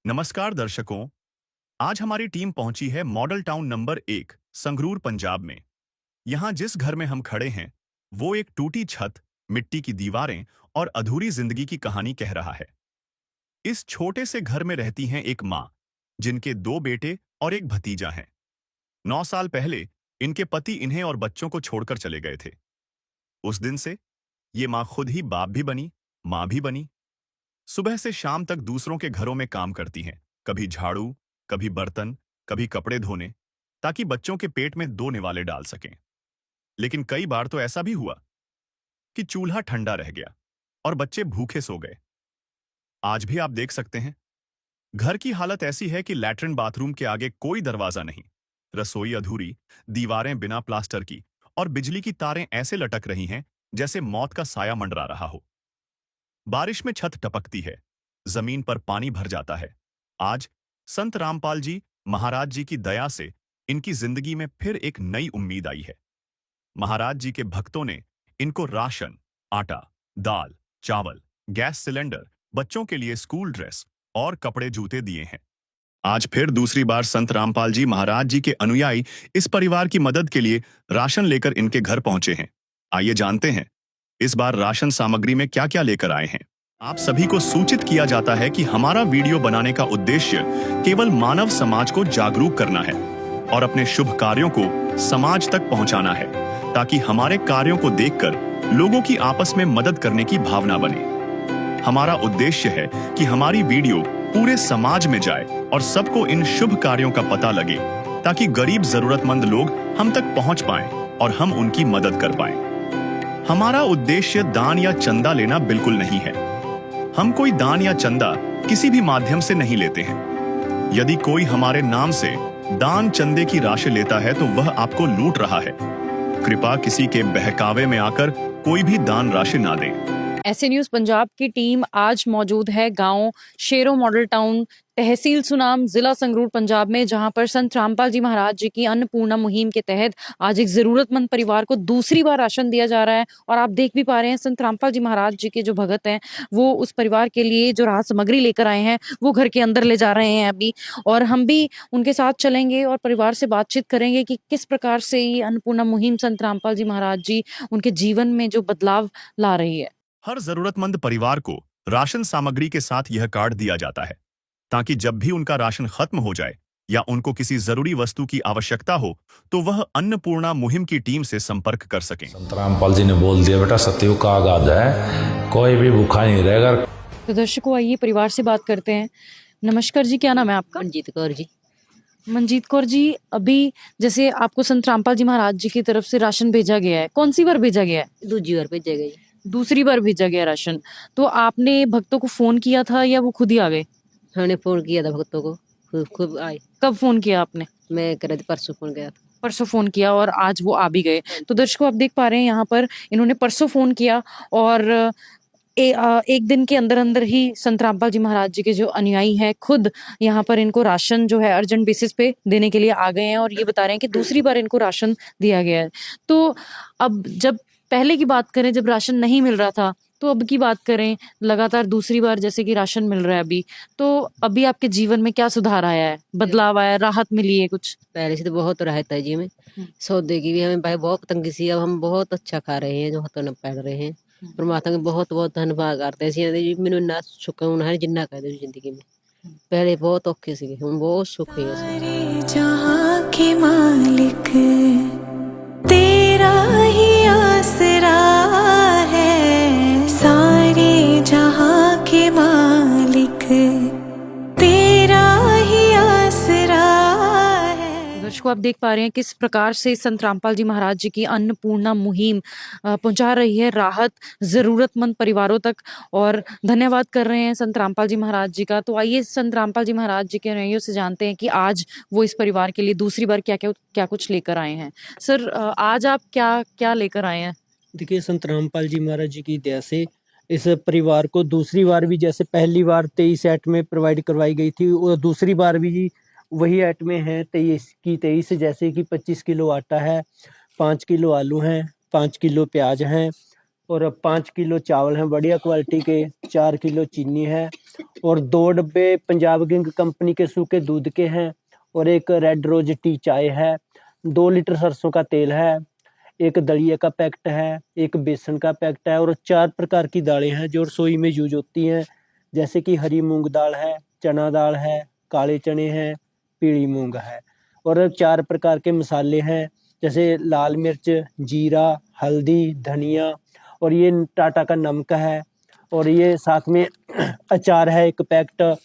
नमस्कार दर्शकों। आज हमारी टीम पहुंची है model town number 1 Sangrur Punjab में। यहां जिस घर में हम खड़े हैं वो एक टूटी छत, मिट्टी की दीवारें और अधूरी जिंदगी की कहानी कह रहा है। इस छोटे से घर में रहती हैं एक माँ जिनके 2 बेटे और एक भतीजा है। 9 साल पहले इनके पति इन्हें और बच्चों को छोड़कर चले गए थे। उस दिन से ये माँ खुद ही बाप भी बनी, माँ भी बनी। सुबह से शाम तक दूसरों के घरों में काम करती हैं, कभी झाड़ू, कभी बर्तन, कभी कपड़े धोने, ताकि बच्चों के पेट में 2 निवाले डाल सकें। लेकिन कई बार तो ऐसा भी हुआ कि चूल्हा ठंडा रह गया और बच्चे भूखे सो गए। आज भी आप देख सकते हैं, घर की हालत ऐसी है कि लैट्रिन बाथरूम के आगे कोई दरवाजा नहीं, रसोई अधूरी, दीवारें बिना प्लास्टर की और बिजली की तारें ऐसे लटक रही हैं जैसे मौत का साया मंडरा रहा हो। बारिश में छत टपकती है, जमीन पर पानी भर जाता है। आज संत रामपाल जी महाराज जी की दया से इनकी जिंदगी में फिर एक नई उम्मीद आई है। महाराज जी के भक्तों ने इनको राशन, आटा, दाल, चावल, गैस सिलेंडर, बच्चों के लिए स्कूल ड्रेस और कपड़े जूते दिए हैं। आज फिर दूसरी बार संत रामपाल जी महाराज जी के अनुयायी इस परिवार की मदद के लिए राशन लेकर इनके घर पहुंचे हैं। आइए जानते हैं इस बार राशन सामग्री में क्या-क्या लेकर आए हैं। आप सभी को सूचित किया जाता है कि हमारा वीडियो बनाने का उद्देश्य केवल मानव समाज को जागरूक करना है और अपने शुभ कार्यों को समाज तक पहुंचाना है, ताकि हमारे कार्यों को देखकर लोगों की आपस में मदद करने की भावना बने। हमारा उद्देश्य है कि हमारी वीडियो पूरे समाज में जाए और सबको इन शुभ कार्यों का पता लगे, ताकि गरीब जरूरतमंद लोग हम तक पहुंच पाएं और हम उनकी मदद कर पाएं। हमारा उद्देश्य दान या चंदा लेना बिल्कुल नहीं है। हम कोई दान या चंदा किसी भी माध्यम से नहीं लेते हैं। यदि कोई हमारे नाम से दान चंदे की राशि लेता है तो वह आपको लूट रहा है। कृपया किसी के बहकावे में आकर कोई भी दान राशि ना दें। ऐसे न्यूज पंजाब की टीम आज मौजूद है गांव शेरो मॉडल टाउन, तहसील सुनाम, जिला संगरूर पंजाब में, जहां पर संत रामपाल जी महाराज जी की अन्नपूर्णा मुहिम के तहत आज एक जरूरतमंद परिवार को दूसरी बार राशन दिया जा रहा है। और आप देख भी पा रहे हैं, संत रामपाल जी महाराज जी के जो भगत हैं वो उस परिवार के लिए जो राहत सामग्री लेकर आए हैं वो घर के अंदर ले जा रहे हैं अभी। और हम भी उनके साथ चलेंगे और परिवार से बातचीत करेंगे कि किस प्रकार से ये अन्नपूर्णा मुहिम संत रामपाल जी महाराज जी उनके जीवन में जो बदलाव ला रही है। हर जरूरतमंद परिवार को राशन सामग्री के साथ यह कार्ड दिया जाता है, ताकि जब भी उनका राशन खत्म हो जाए या उनको किसी जरूरी वस्तु की आवश्यकता हो तो वह अन्नपूर्णा मुहिम की टीम से संपर्क कर सकें। संत रामपाल जी ने बोल दिया, बेटा सतयुग का आगाज है, कोई भी भूखा नहीं रहेगा। तो दर्शकों, आइए परिवार से बात करते हैं। नमस्कार जी, क्या नाम है आपका? मनजीत कौर जी। मनजीत कौर जी, अभी जैसे आपको संत रामपाल जी महाराज जी की तरफ से राशन भेजा गया है, कौन सी बार भेजा गया है? दूजी बार भेजा गया जी। दूसरी बार भेजा गया राशन। तो आपने भक्तों को फोन किया था या वो खुद ही आ गए? हमने फोन किया था भक्तों को, खूब आए। कब फोन किया आपने? मैं कर परसों फोन किया था। परसों फोन किया और आज वो आ भी गए। तो दर्शकों, आप देख पा रहे हैं यहाँ पर इन्होंने परसों फोन किया और एक दिन के अंदर अंदर ही संत रामपाल जी महाराज जी के जो अनुयायी हैं खुद यहाँ पर इनको राशन जो है अर्जेंट बेसिस पे देने के लिए आ गए हैं और ये बता रहे हैं कि दूसरी बार इनको राशन दिया गया है। तो अब जब पहले की बात करें, जब राशन नहीं मिल रहा था, तो अब की बात करें, लगातार दूसरी बार जैसे कि राशन मिल रहा है अभी, तो अभी आपके जीवन में क्या सुधार आया है, बदलाव आया है, राहत मिली है कुछ? पहले से तो बहुत राहत है जी हमें। सौदे की भी हमें भाई बहुत तंगी सी, अब हम बहुत अच्छा खा रहे हैं, जो हाथों न पढ़ रहे हैं। परमात्मा का बहुत बहुत धन्यवाद करते हैं। मैंने ना सुकून है जिन्ना कहते जिंदगी में। पहले बहुत औखे सी, हम बहुत सुखी है। जहां के मालिक तेरा ही आसरा है, सारे जहां के मालिक तेरा ही आसरा है। दर्शकों, आप देख पा रहे हैं किस प्रकार से संत रामपाल जी महाराज जी की अन्नपूर्णा मुहिम पहुंचा रही है राहत जरूरतमंद परिवारों तक, और धन्यवाद कर रहे हैं संत रामपाल जी महाराज जी का। तो आइए संत रामपाल जी महाराज जी के अनुयायियों से जानते हैं कि आज वो इस परिवार के लिए दूसरी बार क्या क्या क्या कुछ लेकर आए हैं। सर, आज आप क्या क्या लेकर आए हैं? देखिए, संत रामपाल जी महाराज जी की दया से इस परिवार को दूसरी बार भी, जैसे पहली बार 23 आइटमें प्रोवाइड करवाई गई थी, और दूसरी बार भी वही आइटमें हैं 23 की 23, जैसे कि 25 किलो आटा है, 5 किलो आलू हैं, 5 किलो प्याज हैं, और 5 किलो चावल हैं बढ़िया क्वालिटी के, 4 किलो चीनी है और 2 डब्बे पंजाब किंग कंपनी के सूखे दूध के हैं और एक रेड रोज टी चाय है, 2 लीटर सरसों का तेल है, एक दलिया का पैकेट है, एक बेसन का पैकेट है और 4 प्रकार की दालें हैं जो रसोई में यूज होती हैं, जैसे कि हरी मूंग दाल है, चना दाल है, काले चने हैं, पीली मूंग है और 4 प्रकार के मसाले हैं जैसे लाल मिर्च, जीरा, हल्दी, धनिया और ये टाटा का नमक है और ये साथ में अचार है एक पैकेट,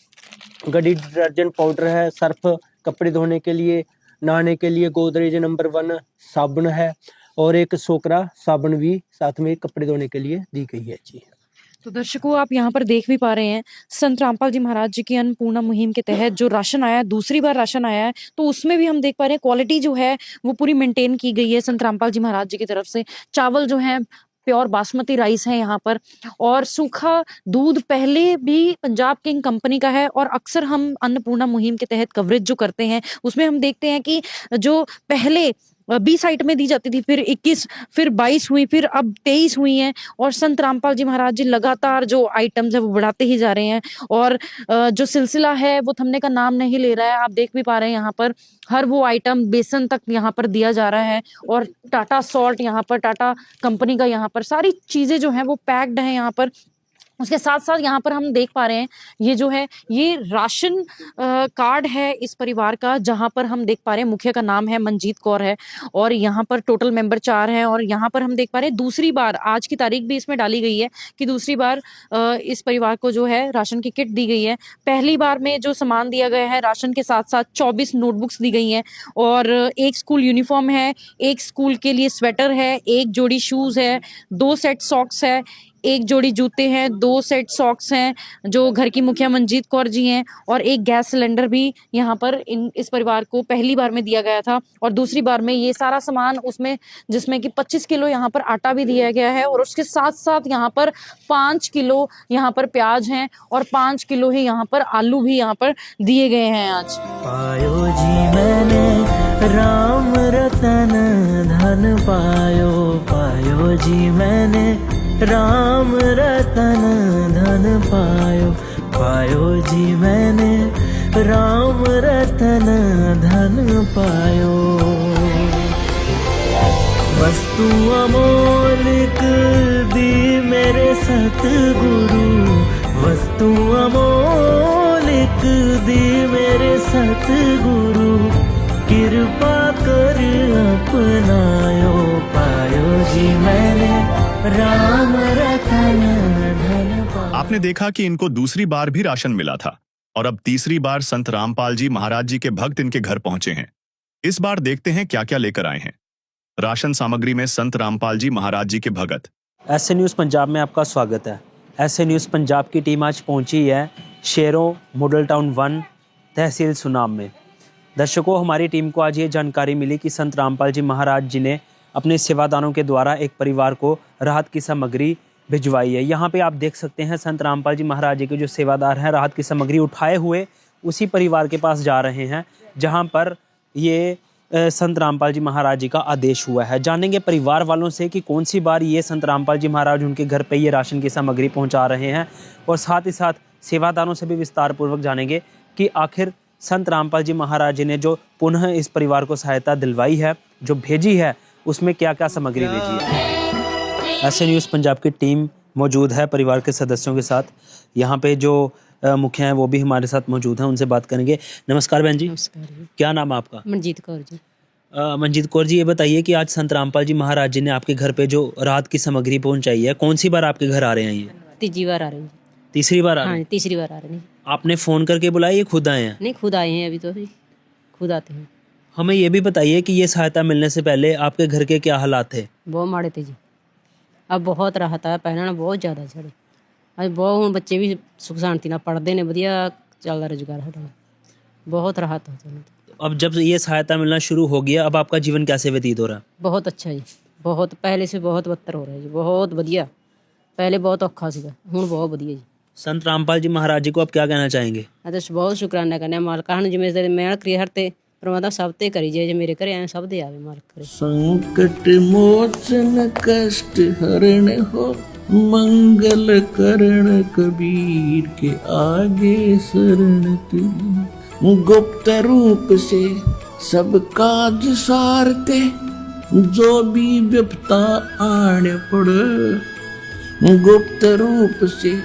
गड़ी डिटर्जेंट पाउडर है, सर्फ कपड़े धोने के लिए, नहाने के लिए गोदरेज नंबर 1 साबुन है और एक सोकरा साबुन भी साथ में कपड़े धोने के लिए दी गई है जी। तो दर्शकों आप यहाँ पर देख भी पा रहे हैं संत रामपाल जी महाराज जी की अन्नपूर्णा मुहिम के तहत जो राशन आया है, दूसरी बार राशन आया है, तो उसमें भी हम देख पा रहे हैं क्वालिटी जो है वो पूरी मेंटेन की गई है संत रामपाल जी महाराज जी की तरफ से। चावल जो है प्योर बासमती राइस है यहाँ पर और सूखा दूध पहले भी पंजाब किंग कंपनी का है और अक्सर हम अन्नपूर्णा मुहिम के तहत कवरेज जो करते हैं उसमें हम देखते हैं कि जो पहले 20 आइटमें दी जाती थी, फिर 21, फिर 22 हुई, फिर अब 23 हुई हैं और संत रामपाल जी महाराज जी लगातार जो आइटम्स है वो बढ़ाते ही जा रहे हैं और जो सिलसिला है वो थमने का नाम नहीं ले रहा है। आप देख भी पा रहे हैं यहाँ पर हर वो आइटम बेसन तक यहाँ पर दिया जा रहा है और टाटा सॉल्ट यहाँ पर, टाटा कंपनी का यहाँ पर सारी चीजें जो हैं वो पैक्ड हैं यहाँ पर। उसके साथ साथ यहाँ पर हम देख पा रहे हैं ये जो है ये राशन कार्ड है इस परिवार का, जहाँ पर हम देख पा रहे हैं मुखिया का नाम है मनजीत कौर है और यहाँ पर टोटल मेंबर 4 हैं और यहाँ पर हम देख पा रहे हैं दूसरी बार आज की तारीख भी इसमें डाली गई है कि दूसरी बार इस परिवार को जो है राशन की किट दी गई है। पहली बार में जो सामान दिया गया है राशन के साथ साथ 24 नोटबुक्स दी गई हैं और एक स्कूल यूनिफॉर्म है, एक स्कूल के लिए स्वेटर है, एक जोड़ी शूज है, 2 सेट सॉक्स है, एक जोड़ी जूते हैं, 2 सेट सॉक्स हैं जो घर की मुखिया मनजीत कौर जी हैं और एक गैस सिलेंडर भी यहाँ पर इस परिवार को पहली बार में दिया गया था और दूसरी बार में ये सारा सामान उसमें जिसमें कि 25 किलो यहाँ पर आटा भी दिया गया है और उसके साथ साथ यहाँ पर 5 किलो यहाँ पर प्याज हैं और 5 किलो ही यहाँ पर आलू भी यहाँ पर दिए गए हैं आज। पायो जी मैंने राम रतन धन पायो, पायो जी मैंने राम रतन धन पायो, पायो जी मैंने राम रतन धन पायो। वस्तु अमोलिक दी मेरे सतगुरु, वस्तु अमोलिक दी मेरे सतगुरु, कृपा कर अपनायो, पायो जी मैंने राम रतन धन पायो। आपने देखा कि इनको दूसरी बार भी राशन मिला था और अब तीसरी बार संत रामपाल जी महाराज जी के भक्त इनके घर पहुंचे हैं। इस बार देखते हैं क्या क्या लेकर आए हैं। राशन सामग्री में संत रामपाल जी महाराज जी के भगत। ऐसे न्यूज़ पंजाब में आपका स्वागत है। ऐसे न्यूज़ पंजाब की टीम आज पहुंची है शेरों मॉडल टाउन 1 तहसील सुनाम में। दर्शकों हमारी टीम को आज ये जानकारी मिली कि संत रामपाल जी महाराज जी ने अपने सेवादारों के द्वारा एक परिवार को राहत की सामग्री भिजवाई है। यहाँ पे आप देख सकते हैं संत रामपाल जी महाराज जी के जो सेवादार हैं राहत की सामग्री उठाए हुए उसी परिवार के पास जा रहे हैं जहाँ पर ये संत रामपाल जी महाराज जी का आदेश हुआ है। जानेंगे परिवार वालों से कि कौन सी बार ये संत रामपाल जी महाराज उनके घर पे ये राशन की सामग्री पहुंचा रहे हैं और साथ ही साथ सेवादारों से भी विस्तार पूर्वक जानेंगे कि आखिर संत रामपाल जी महाराज जी ने जो पुनः इस परिवार को सहायता दिलवाई है, जो भेजी है, उसमें क्या क्या सामग्री भेजी है। ऐसे न्यूज़ पंजाब की टीम मौजूद है परिवार के सदस्यों के साथ। यहाँ पे जो मुखिया हैं वो भी हमारे साथ मौजूद हैं, उनसे बात करेंगे। नमस्कार बहन जी। नमस्कार जी। क्या नाम है आपका? मनजीत कौर जी। मनजीत कौर जी, ये बताइए कि आज संत रामपाल जी महाराज जी ने आपके घर पे जो राहत की सामग्री पहुंचाई है, कौन सी बार आपके घर आ रहे हैं? ये तीसरी बार आ रहे हैं। तीसरी बार आ रहे हाँ हैं? तीसरी बार आ रहे हैं। आपने फोन करके बुलाया, ये खुद आए हैं? नहीं खुद आए हैं, अभी तो अभी खुद आते हैं। हमें ये भी बताइए कि ये सहायता मिलने से पहले आपके घर के क्या हालात थे? बहुत माड़े थे जी, अब बहुत राहत है, पहले ना बहुत ज़्यादा छड़े अब बहुत हूँ बच्चे भी सुख शांति ना पढ़ते ने, बढ़िया चलता रोजगार है, बहुत राहत होता है। अब जब ये सहायता मिलना शुरू हो गया, अब आपका जीवन कैसे व्यतीत हो रहा है? बहुत अच्छा जी, बहुत पहले से बहुत बदतर हो रहा है जी, बहुत बढ़िया। पहले बहुत औखा सीगा, हूँ बहुत बढ़िया जी। संत रामपाल जी महाराज जी को आप क्या कहना चाहेंगे? तो बहुत शुक्राना करने मालकान जिम्मे मेहनत करी हरते परमात्मा सब ते करी जे मेरे घरे आए सब दे आवे मालक करे। संकट मोचन कष्ट हरण हो, मंगल करण कबीर के आगे शरण तेरी। गुप्त रूप से सब काज सारते, जो भी विपता आने पड़े। गुप्त रूप से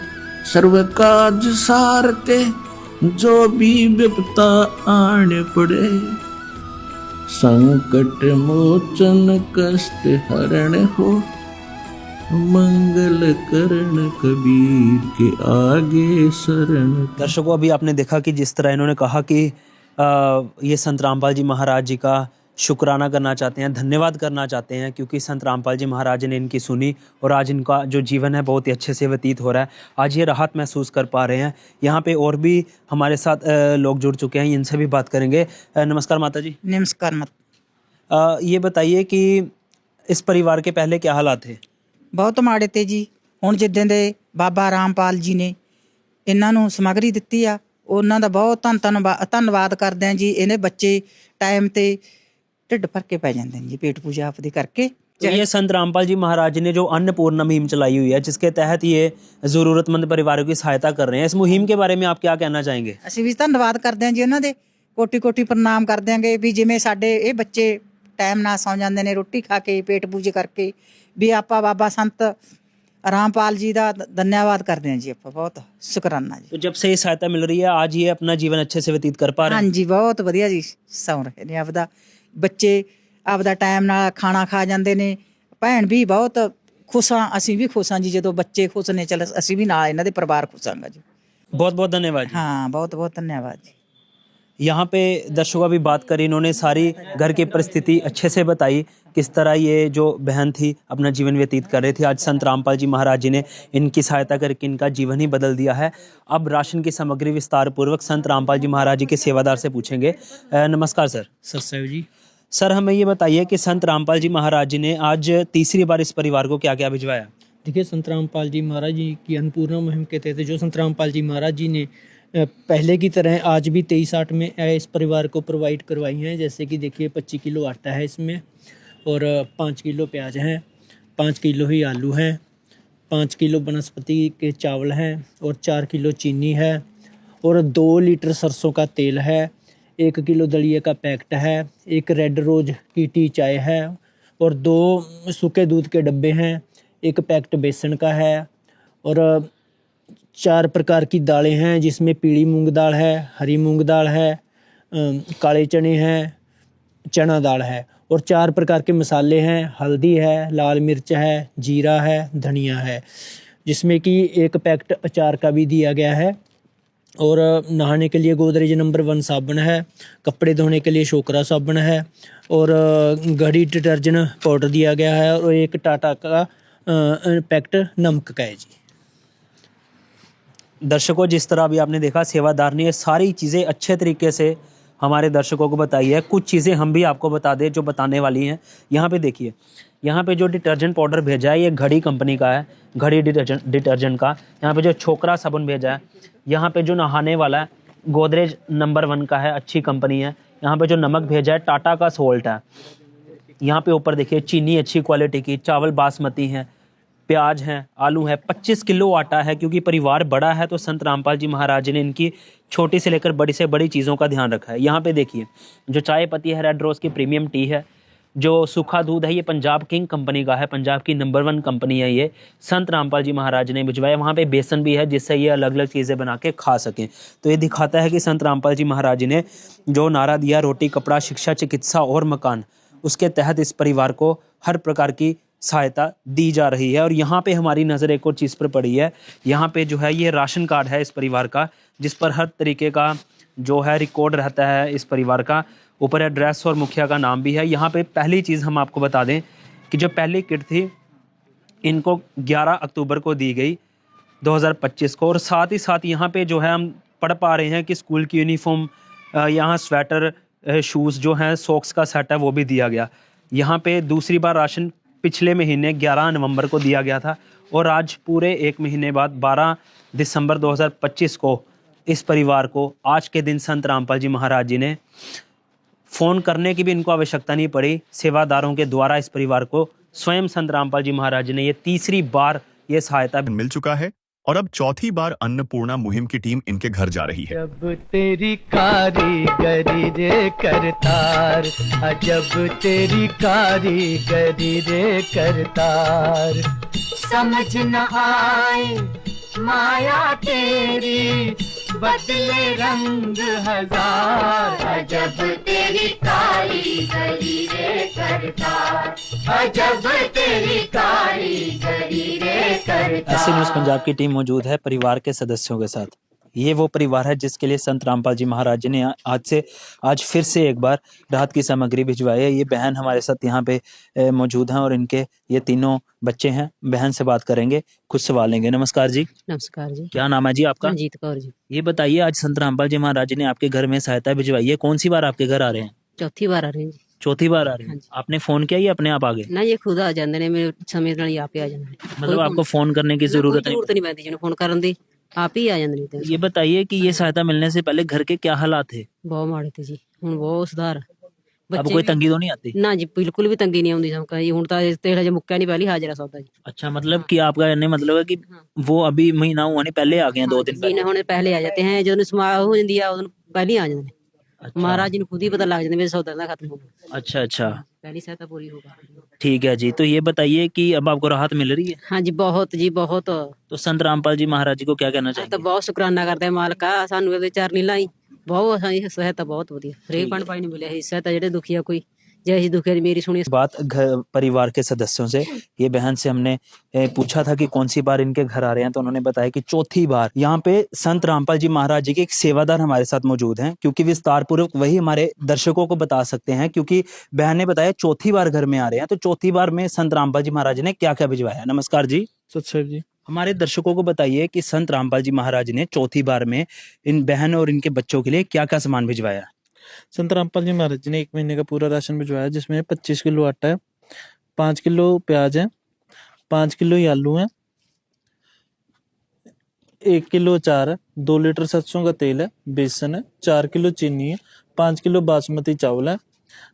सर्व काज सारते, जो भी विपता आने पड़े। संकट मोचन कष्ट हरण हो, मंगल करण कबीर के आगे शरण। दर्शकों, अभी आपने देखा कि जिस तरह इन्होंने कहा कि ये संत रामपाल जी महाराज जी का शुक्राना करना चाहते हैं, धन्यवाद करना चाहते हैं, क्योंकि संत रामपाल जी महाराज ने इनकी सुनी और आज इनका जो जीवन है बहुत ही अच्छे से व्यतीत हो रहा है। आज ये राहत महसूस कर पा रहे हैं। यहाँ पे और भी हमारे साथ लोग जुड़ चुके हैं, इनसे भी बात करेंगे। नमस्कार माता जी। नमस्कार मत। ये बताइए कि इस परिवार के पहले क्या हालात थे? ਬਹੁਤ ਮਾੜੇ ਤੇ ਜੀ। ਹੁਣ ਜਿੱਦਾਂ ਦੇ ਬਾਬਾ ਰਾਮਪਾਲ ਜੀ ਨੇ ਇਹਨਾਂ ਨੂੰ ਸਮੱਗਰੀ ਦਿੱਤੀ ਆ, ਉਹਨਾਂ ਦਾ ਬਹੁਤ ਧੰਨਵਾਦ ਕਰਦੇ ਆ ਜੀ। ਇਹਨੇ ਬੱਚੇ ਟਾਈਮ ਤੇ ਢਿੱਡ ਭਰ ਕੇ ਪੈ ਜਾਂਦੇ ਨੇ ਜੀ ਪੇਟ ਪੂਜਾ ਆਪਦੀ ਕਰਕੇ। तो ये संत रामपाल जी महाराज ने जो अन्नपूर्णा मुहिम चलाई हुई है, जिसके तहत ये ज़रूरतमंद परिवारों की सहायता कर रहे हैं, इस मुहिम के बारे में आप क्या कहना चाहेंगे? ਅਸੀਂ ਵੀ ਧੰਨਵਾਦ ਕਰਦੇ ਆ ਜੀ ਉਹਨਾਂ ਦੇ, ਕੋਟੀ ਕੋਟੀ ਪ੍ਰਣਾਮ ਕਰ ਦਿਆਂਗੇ ਵੀ ਜਿਵੇਂ ਸਾਡੇ ਇਹ ਬੱਚੇ ਟਾਈਮ ਨਾਲ ਸੌਂ ਜਾਂਦੇ ਨੇ ਰੋਟੀ ਖਾ ਕੇ ਪੇਟ ਪੂਜੇ ਕਰਕੇ, ਵੀ ਆਪਾਂ ਬਾਬਾ ਸੰਤ ਰਾਮਪਾਲ जी ਦਾ ਧੰਨਵਾਦ ਕਰਦੇ ਹਾਂ ਜੀ। ਆਪਾਂ ਬਹੁਤ ਸ਼ੁਕਰਾਨਾ ਜੀ। तो जब से ये सहायता मिल रही है, आज ये अपना जीवन अच्छे से व्यतीत कर पा रहे हैं। ਹਾਂਜੀ ਬਹੁਤ ਵਧੀਆ ਜੀ, ਸੌਂ ਰਹੇ ਨੇ ਆਪਦਾ। ਬੱਚੇ ਆਪਦਾ ਟਾਈਮ ਨਾਲ ਖਾਣਾ ਖਾ ਜਾਂਦੇ ਨੇ। ਭੈਣ ਵੀ ਬਹੁਤ ਖੁਸ਼ ਹਾਂ, ਅਸੀਂ ਵੀ ਖੁਸ਼ ਹਾਂ ਜੀ। ਜਦੋਂ ਬੱਚੇ ਖੁਸ਼ ਨੇ ਚਲ ਅਸੀਂ ਵੀ ਨਾਲ ਇਹਨਾਂ ਦੇ ਪਰਿਵਾਰ ਖੁਸ਼ ਹਾਂਗਾ ਜੀ। बहुत बहुत धन्यवाद जी। हाँ बहुत बहुत धन्यवाद जी। यहाँ पे दर्शकों अभी बात करी, इन्होंने सारी घर की परिस्थिति अच्छे से बताई, किस तरह ये जो बहन थी अपना जीवन व्यतीत कर रही थी। आज संत रामपाल जी महाराज जी ने इनकी सहायता करके इनका जीवन ही बदल दिया है। अब राशन की सामग्री विस्तार पूर्वक संत रामपाल जी महाराज जी के सेवादार से पूछेंगे। नमस्कार सर। सत्सव जी। सर, हमें ये बताइए कि संत रामपाल जी महाराज जी ने आज तीसरी बार इस परिवार को क्या क्या भिजवाया? देखिए, संत रामपाल जी महाराज जी की अन्नपूर्णा मुहिम के तहत जो संत रामपाल जी महाराज जी ने पहले की तरह आज भी 23-8 में इस परिवार को प्रोवाइड करवाई हैं। जैसे कि देखिए 25 किलो आटा है इसमें, और 5 किलो प्याज हैं, 5 किलो ही आलू हैं, 5 किलो वनस्पति के चावल हैं, और 4 किलो चीनी है, और 2 लीटर सरसों का तेल है, 1 किलो दलिए का पैकेट है, 1 रेड रोज की टी चाय है, और 2 सूखे दूध के डब्बे हैं, 1 पैकेट बेसन का है, और 4 प्रकार की दालें हैं, जिसमें पीली मूंग दाल है, हरी मूंग दाल है, काले चने हैं, चना दाल है, और 4 प्रकार के मसाले हैं, हल्दी है, लाल मिर्च है, जीरा है, धनिया है, जिसमें कि 1 पैकेट अचार का भी दिया गया है। और नहाने के लिए गोदरेज नंबर 1 साबुन है, कपड़े धोने के लिए शोकरा साबुन है, और घड़ी डिटर्जेंट पाउडर दिया गया है, और 1 टाटा का पैकेट नमक का है जी। दर्शकों, जिस तरह अभी आपने देखा, सेवादार ने ये सारी चीज़ें अच्छे तरीके से हमारे दर्शकों को बताई है। कुछ चीज़ें हम भी आपको बता दें जो बताने वाली हैं। यहाँ पे देखिए, यहाँ पे जो डिटर्जेंट पाउडर भेजा है ये घड़ी कंपनी का है, घड़ी डिटर्जेंट का। यहाँ पे जो छोकरा साबुन भेजा है, यहाँ पे जो नहाने वाला है गोदरेज नंबर 1 का है, अच्छी कंपनी है। यहाँ पे जो नमक भेजा है टाटा का सोल्ट है। यहाँ पे ऊपर देखिए चीनी अच्छी क्वालिटी की, चावल बासमती हैं, प्याज हैं, आलू है, 25 किलो आटा है। क्योंकि परिवार बड़ा है तो संत रामपाल जी महाराज ने इनकी छोटी से लेकर बड़ी से बड़ी चीज़ों का ध्यान रखा है। यहाँ पे देखिए जो चाय पत्ती है रेड रोज़ की प्रीमियम टी है, जो सूखा दूध है ये पंजाब किंग कंपनी का है, पंजाब की नंबर 1 कंपनी है ये, संत रामपाल जी महाराज ने भिजवाया। वहाँ पे बेसन भी है जिससे ये अलग अलग चीज़ें बना के खा सकें। तो ये दिखाता है कि संत रामपाल जी महाराज ने जो नारा दिया, रोटी कपड़ा शिक्षा चिकित्सा और मकान, उसके तहत इस परिवार को हर प्रकार की सहायता दी जा रही है। और यहाँ पे हमारी नज़र एक और चीज़ पर पड़ी है। यहाँ पे जो है ये राशन कार्ड है इस परिवार का, जिस पर हर तरीके का जो है रिकॉर्ड रहता है इस परिवार का। ऊपर एड्रेस और मुखिया का नाम भी है। यहाँ पे पहली चीज़ हम आपको बता दें कि जो पहली किट थी इनको 11 अक्टूबर को दी गई 2025 को। और साथ ही साथ यहाँ पे जो है हम पढ़ पा रहे हैं कि स्कूल की यूनिफॉर्म, यहाँ स्वेटर, शूज़ जो हैं, सॉक्स का सेट है वो भी दिया गया। यहाँ पे दूसरी बार राशन पिछले महीने 11 नवंबर को दिया गया था, और आज पूरे 1 महीने बाद 12 दिसंबर 2025 को इस परिवार को आज के दिन संत रामपाल जी महाराज जी ने फ़ोन करने की भी इनको आवश्यकता नहीं पड़ी। सेवादारों के द्वारा इस परिवार को स्वयं संत रामपाल जी महाराज ने ये तीसरी बार ये सहायता मिल चुका है और अब चौथी बार अन्नपूर्णा मुहिम की टीम इनके घर जा रही है। जब तेरी कारीगरी रे करतार, अजब तेरी कारीगरी रे करतार, समझ न आए माया तेरी, बदले रंग हजार, अजब तेरी कारीगरी रे करतार, अजब तेरी कारीगरी रे करतार। ऐसे न्यूज़ पंजाब की टीम मौजूद है परिवार के सदस्यों के साथ। ये वो परिवार है जिसके लिए संत रामपाल जी महाराज जी ने आज फिर से एक बार राहत की सामग्री भिजवाई है। ये बहन हमारे साथ यहाँ पे मौजूद हैं और इनके ये तीनों बच्चे हैं। बहन से बात करेंगे, कुछ सवाल लेंगे। नमस्कार जी। नमस्कार जी। क्या नाम है जी आपका? रंजीत कौर जी। ये बताइए, आज संत रामपाल जी महाराज जी ने आपके घर में सहायता भिजवाई है, कौन सी बार आपके घर आ रहे हैं? चौथी बार आ रहे हैं जी। चौथी बार आ रहे हैं। आपने फोन किया या अपने आप आ गए? ना ये खुद आ जाते ने, मेरे समय नाल ही आपे आ जाते हैं। मतलब आपको फोन करने की जरूरत नहीं? नहीं पैंदी जी फोन करन दी, आप ही आ जाते हैं। ये बताइए कि ये सहायता मिलने से पहले घर के क्या हालात थे? बहुत माड़े थे जी, हुण बहुत सुधार। अब कोई तंगी तो नहीं आती? ना जी, बिल्कुल भी तंगी नहीं आती समका जी। हुण तां तेल हजे मुक्का नहीं, पहली हाजरा सौदा जी। अच्छा, मतलब कि आपका कहने मतलब है कि वो अभी महीना हुआ नहीं, पहले आ गए हैं, 2 दिन पहले। हुण पहले आ जाते हैं, जो समारोह हो जाती है उस पहले ही आ जाते हैं। महाराज जी ने खुद ही पता लग जाता मेरे सौदा ना खत्म हो गया। अच्छा अच्छा, पहली सहायता पूरी होगा। ठीक है जी। तो ये बताइए कि अब आपको राहत मिल रही है? हाँ जी, बहुत जी बहुत। तो संत रामपाल जी महाराज जी को क्या कहना चाहिए? तो बहुत शुक्राना करते हैं मालका, सानू ਇਹਦੇ ਚਰਨੀ ਲਾਈ बहुत सहायता बहुत ਵਧੀਆ। ਹਰੇਕ ਪਣ ਪਾਈ ਨਹੀਂ ਮਿਲਿਆ ਸੀ सहायता, ਜਿਹੜੇ ਦੁਖੀਆ कोई जैसी दुखिया मेरी सुनी। बात घर परिवार के सदस्यों से, ये बहन से हमने पूछा था कि कौन सी बार इनके घर आ रहे हैं, तो उन्होंने बताया कि चौथी बार। यहाँ पे संत रामपाल जी महाराज जी के एक सेवादार हमारे साथ मौजूद हैं, क्योंकि विस्तार पूर्वक वही हमारे दर्शकों को बता सकते हैं, क्योंकि बहन ने बताया चौथी बार घर में आ रहे हैं। तो चौथी बार में संत रामपाल जी महाराज ने क्या क्या भिजवाया? नमस्कार जी। सर जी। हमारे दर्शकों को बताइए कि संत रामपाल जी महाराज ने चौथी बार में इन बहन और इनके बच्चों के लिए क्या क्या सामान भिजवाया? संत रामपाल जी महाराज जी ने 1 महीने का पूरा राशन भिजवाया, जिसमें 25 किलो आटा है, 5 किलो प्याज है, 5 किलो आलू है, 1 किलो अचार है, 2 लीटर सरसों का तेल है, बेसन है, 4 किलो चीनी है, 5 किलो बासमती चावल है,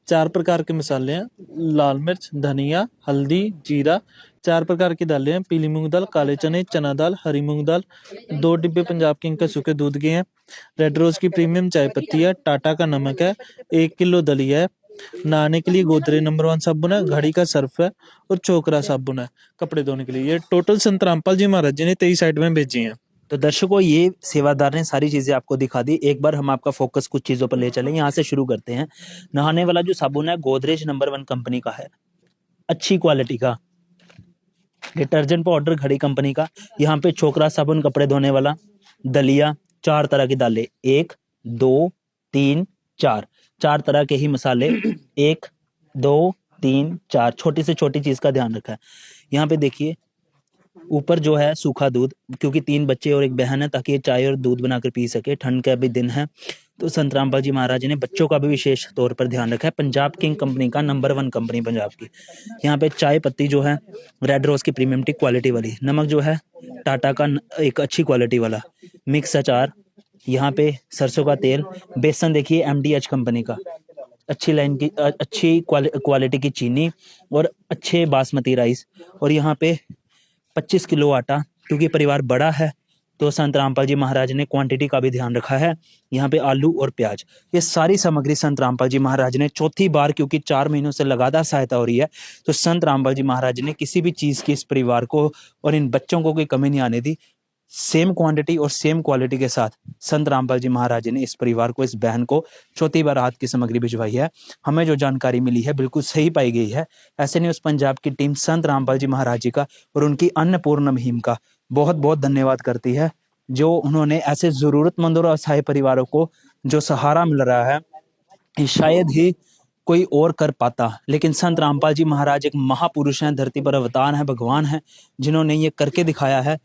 4 प्रकार के मसाले हैं, लाल मिर्च, धनिया, हल्दी, जीरा, 4 प्रकार की दालें हैं, पीली मूंग दाल, काले चने, चना दाल, हरी मूंग दाल, 2 डिब्बे पंजाब किंग का सूखे दूध के हैं, रेड रोज की प्रीमियम चाय पत्ती है, टाटा का नमक है, 1 किलो दलिया है, नहाने के लिए गोदरे नंबर 1 साबुन है, घड़ी का सर्फ है और चोकरा साबुन है कपड़े धोने के लिए। ये टोटल संत रामपाल जी महाराज जी ने 23 आइटमें भेजी हैं। तो दर्शकों, ये सेवादार ने सारी चीजें आपको दिखा दी। एक बार हम आपका फोकस कुछ चीजों पर ले चलें। यहाँ से शुरू करते हैं। नहाने वाला जो साबुन है गोदरेज नंबर 1 कंपनी का है, अच्छी क्वालिटी का। डिटर्जेंट पाउडर घड़ी कंपनी का। यहाँ पे छोकरा साबुन कपड़े धोने वाला, दलिया, 4 तरह की दालें, 1 2 3 4, 4 तरह के ही मसाले, 1 2 3 4, छोटी से छोटी चीज का ध्यान रखा है। यहाँ पे देखिए ऊपर जो है सूखा दूध, क्योंकि 3 बच्चे और एक बहन है, ताकि ये चाय और दूध बनाकर पी सके। ठंड का भी दिन है, तो संत रामपाल जी महाराज ने बच्चों का भी विशेष तौर पर ध्यान रखा है। पंजाब किंग कंपनी का, नंबर 1 कंपनी पंजाब की। यहाँ पे चाय पत्ती जो है रेड रोज की प्रीमियम टी क्वालिटी वाली, नमक जो है टाटा का एक अच्छी क्वालिटी वाला, मिक्स अचार, यहाँ पे सरसों का तेल, बेसन देखिए MDH कंपनी का, अच्छी लाइन की अच्छी क्वालिटी की चीनी और अच्छे बासमती राइस। और यहाँ पे 25 किलो आटा, क्योंकि परिवार बड़ा है तो संत रामपाल जी महाराज ने क्वांटिटी का भी ध्यान रखा है। यहाँ पे आलू और प्याज, ये सारी सामग्री संत रामपाल जी महाराज ने चौथी बार, क्योंकि 4 महीनों से लगातार सहायता हो रही है, तो संत रामपाल जी महाराज ने किसी भी चीज़ की इस परिवार को और इन बच्चों को कोई कमी नहीं आने दी। सेम क्वांटिटी और सेम क्वालिटी के साथ संत रामपाल जी महाराज ने इस परिवार को, इस बहन को चौथी बार राहत की सामग्री भिजवाई है। हमें जो जानकारी मिली है बिल्कुल सही पाई गई है। ऐसे न्यूज़ पंजाब की टीम संत रामपाल जी महाराज जी का और उनकी अन्नपूर्णा मुहिम का बहुत बहुत धन्यवाद करती है, जो उन्होंने ऐसे जरूरतमंदों और असहाय परिवारों को जो सहारा मिल रहा है, ये शायद ही कोई और कर पाता। लेकिन संत रामपाल जी महाराज एक महापुरुष हैं, धरती पर अवतार हैं, भगवान हैं, जिन्होंने ये करके दिखाया है।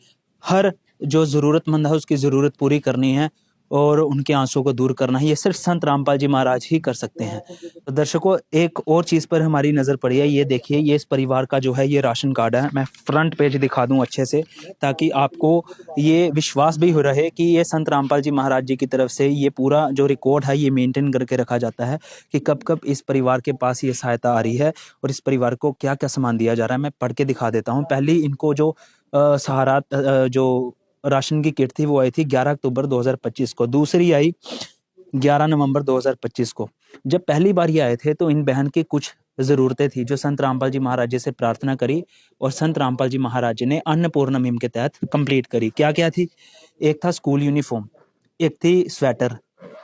हर जो ज़रूरतमंद है उसकी ज़रूरत पूरी करनी है और उनके आंसू को दूर करना, ये सिर्फ संत रामपाल जी महाराज ही कर सकते हैं। तो दर्शकों, एक और चीज़ पर हमारी नज़र पड़ी है, ये देखिए, ये इस परिवार का जो है ये राशन कार्ड है। मैं फ्रंट पेज दिखा दूं अच्छे से, ताकि आपको ये विश्वास भी हो रहे कि ये संत रामपाल जी महाराज जी की तरफ से ये पूरा जो रिकॉर्ड है ये मेंटेन करके रखा जाता है कि कब कब इस परिवार के पास ये सहायता आ रही है और इस परिवार को क्या क्या सामान दिया जा रहा है। मैं पढ़ के दिखा देता हूँ। पहली इनको जो सहारा जो राशन की किट थी वो आई थी 11 अक्टूबर 2025 को, दूसरी आई 11 नवंबर 2025 को। जब पहली बार ये आए थे तो इन बहन की कुछ ज़रूरतें थी जो संत रामपाल जी महाराज जी से प्रार्थना करी और संत रामपाल जी महाराज जी ने अन्नपूर्णा मुहिम के तहत कंप्लीट करी। क्या क्या थी? एक था स्कूल यूनिफॉर्म, एक थी स्वेटर,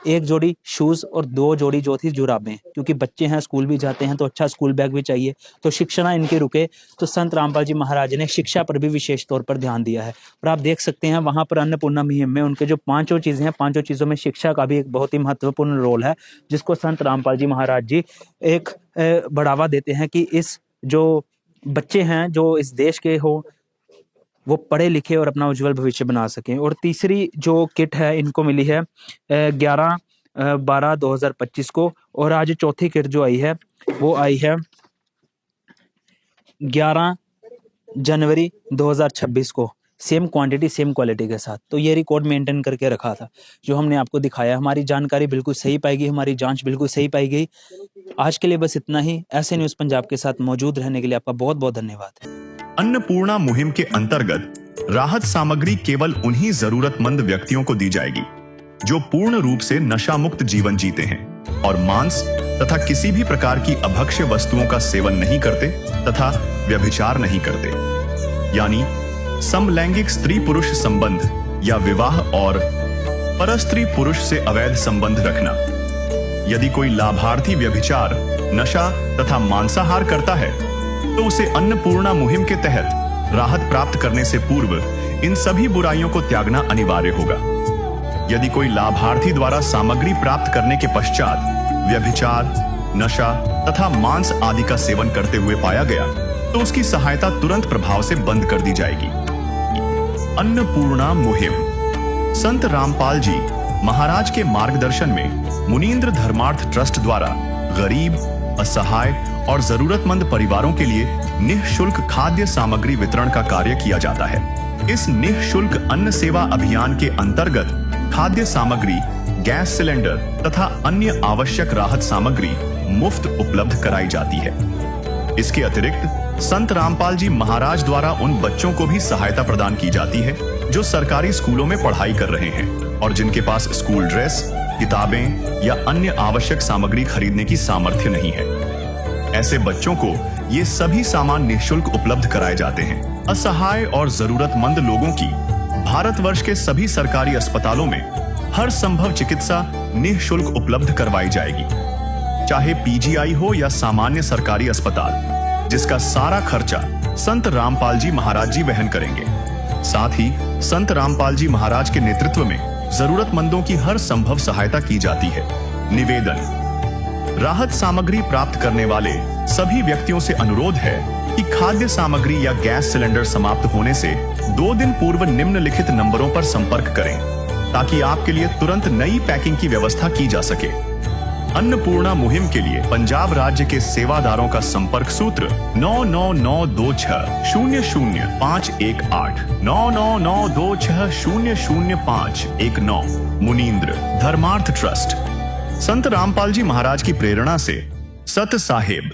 एक जोड़ी शूज़ और 2 जोड़ी जो थी जुराबें, क्योंकि बच्चे हैं स्कूल भी जाते हैं तो अच्छा स्कूल बैग भी चाहिए। तो शिक्षा इनके रुके तो संत रामपाल जी महाराज ने शिक्षा पर भी विशेष तौर पर ध्यान दिया है। और आप देख सकते हैं वहाँ पर अन्नपूर्णा मुहिम में उनके जो 5 चीज़ें हैं, 5 चीज़ों में शिक्षा का भी एक बहुत ही महत्वपूर्ण रोल है, जिसको संत रामपाल जी महाराज जी एक बढ़ावा देते हैं कि इस जो बच्चे हैं जो इस देश के हो वो पढ़े लिखे और अपना उज्जवल भविष्य बना सकें। और तीसरी जो किट है इनको मिली है 11/12/2025 को, और आज चौथी किट जो आई है वो आई है 11 जनवरी 2026 को, सेम क्वांटिटी सेम क्वालिटी के साथ। तो ये रिकॉर्ड मेंटेन करके रखा था जो हमने आपको दिखाया। हमारी जानकारी बिल्कुल सही पाई गई, हमारी जांच बिल्कुल सही पाई गई। आज के लिए बस इतना ही। ऐसे न्यूज़ पंजाब के साथ मौजूद रहने के लिए आपका बहुत बहुत धन्यवाद। अन्नपूर्णा मुहिम के अंतर्गत राहत सामग्री केवल उन्हीं जरूरतमंद व्यक्तियों को दी जाएगी जो पूर्ण रूप से नशा मुक्त जीवन जीते हैं और मांस तथा किसी भी प्रकार की अभक्ष्य वस्तुओं का सेवन नहीं करते तथा व्यभिचार नहीं करते, यानी समलैंगिक स्त्री पुरुष संबंध या विवाह और परस्त्री पुरुष से अवैध संबंध रखना। यदि कोई लाभार्थी व्यभिचार, नशा तथा मांसाहार करता है तो उसे अन्नपूर्णा मुहिम के तहत राहत प्राप्त करने से पूर्व इन सभी बुराइयों को त्यागना अनिवार्य होगा। यदि कोई लाभार्थी द्वारा सामग्री प्राप्त करने के पश्चात व्यभिचार, नशा तथा मांस आदि का सेवन करते हुए पाया गया तो उसकी सहायता तुरंत प्रभाव से बंद कर दी जाएगी। अन्नपूर्णा मुहिम संत रामपाल जी महाराज के मार्गदर्शन में मुनींद्र धर्मार्थ ट्रस्ट द्वारा गरीब, असहाय और जरूरतमंद परिवारों के लिए निःशुल्क खाद्य सामग्री वितरण का कार्य किया जाता है। इस निःशुल्क अन्न सेवा अभियान के अंतर्गत खाद्य सामग्री, गैस सिलेंडर तथा अन्य आवश्यक राहत सामग्री मुफ्त उपलब्ध कराई जाती है। इसके अतिरिक्त संत रामपाल जी महाराज द्वारा उन बच्चों को भी सहायता प्रदान की जाती है जो सरकारी स्कूलों में पढ़ाई कर रहे हैं और जिनके पास स्कूल ड्रेस, किताबें या अन्य आवश्यक सामग्री खरीदने की सामर्थ्य नहीं है। ऐसे बच्चों को ये सभी सामान निःशुल्क उपलब्ध कराए जाते हैं। असहाय और जरूरतमंद लोगों की भारतवर्ष के सभी सरकारी अस्पतालों में हर संभव चिकित्सा निःशुल्क उपलब्ध करवाई जाएगी, चाहे पीजीआई हो या सामान्य सरकारी अस्पताल, जिसका सारा खर्चा संत रामपाल जी महाराज जी वहन करेंगे। साथ ही संत रामपाल जी महाराज के नेतृत्व में जरूरतमंदों की हर संभव सहायता की जाती है। निवेदन: राहत सामग्री प्राप्त करने वाले सभी व्यक्तियों से अनुरोध है कि खाद्य सामग्री या गैस सिलेंडर समाप्त होने से 2 दिन पूर्व निम्नलिखित नंबरों पर संपर्क करें ताकि आपके लिए तुरंत नई पैकिंग की व्यवस्था की जा सके। अन्नपूर्णा मुहिम के लिए पंजाब राज्य के सेवादारों का संपर्क सूत्र 9992600518 9992600519। मुनींद्र धर्मार्थ ट्रस्ट, संत रामपाल जी महाराज की प्रेरणा से सत साहिब।